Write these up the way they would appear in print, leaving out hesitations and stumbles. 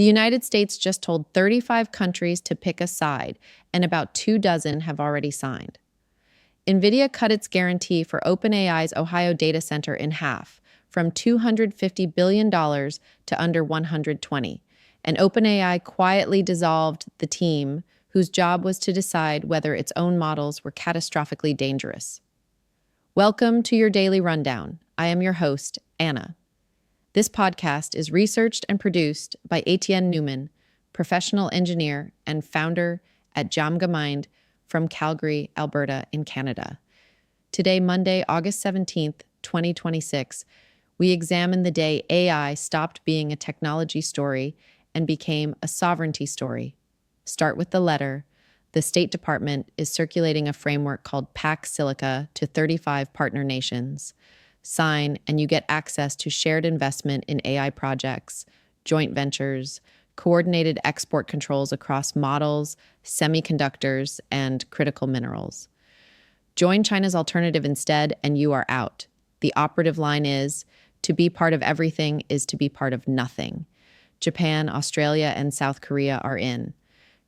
The United States just told 35 countries to pick a side, and about 24 have already signed. Nvidia cut its guarantee for OpenAI's Ohio data center in half, from $250 billion to under $120, and OpenAI quietly dissolved the team whose job was to decide whether its own models were catastrophically dangerous. Welcome to your Daily Rundown. I am your host, Anna. This podcast is researched and produced by Etienne Newman, professional engineer and founder at Jamgamind from Calgary, Alberta, in Canada. Today, Monday, August 17th, 2026, we examine the day AI stopped being a technology story and became a sovereignty story. Start with the letter. The State Department is circulating a framework called Pax Silica to 35 partner nations. Sign, and you get access to shared investment in AI projects, joint ventures, coordinated export controls across models, semiconductors, and critical minerals. Join China's alternative instead, and you are out. The operative line is, to be part of everything is to be part of nothing. Japan, Australia, and South Korea are in.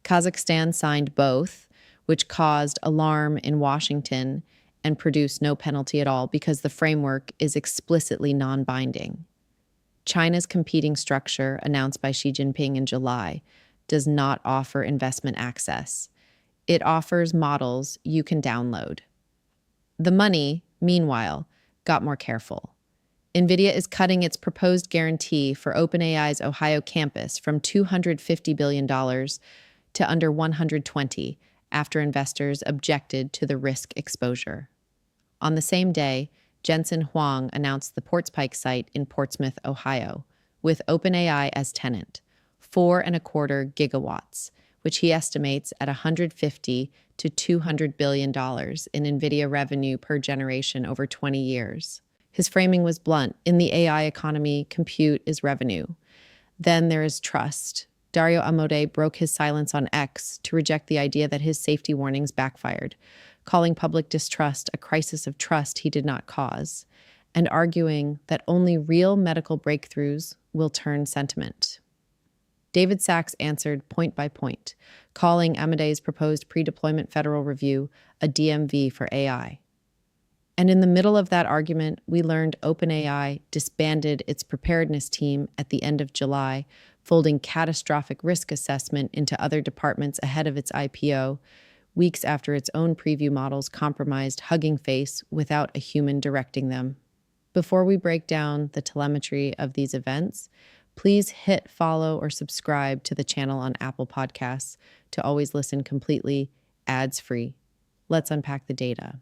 Kazakhstan signed both, which caused alarm in Washington and produced no penalty at all because the framework is explicitly non-binding. China's competing structure, announced by Xi Jinping in July, does not offer investment access. It offers models you can download. The money, meanwhile, got more careful. Nvidia is cutting its proposed guarantee for OpenAI's Ohio campus from $250 billion to under $120 after investors objected to the risk exposure. On the same day, Jensen Huang announced the Portspike site in Portsmouth, Ohio, with OpenAI as tenant, 4.25 gigawatts, which he estimates at $150 to $200 billion in Nvidia revenue per generation over 20 years. His framing was blunt. In the AI economy, compute is revenue. Then there is trust. Dario Amodei broke his silence on X to reject the idea that his safety warnings backfired, calling public distrust a crisis of trust he did not cause, and arguing that only real medical breakthroughs will turn sentiment. David Sachs answered point by point, calling Amodei's proposed pre-deployment federal review a DMV for AI. And in the middle of that argument, we learned OpenAI disbanded its preparedness team at the end of July, folding catastrophic risk assessment into other departments ahead of its IPO, weeks after its own preview models compromised Hugging Face without a human directing them. Before we break down the telemetry of these events, please hit follow or subscribe to the channel on Apple Podcasts to always listen completely ads-free. Let's unpack the data.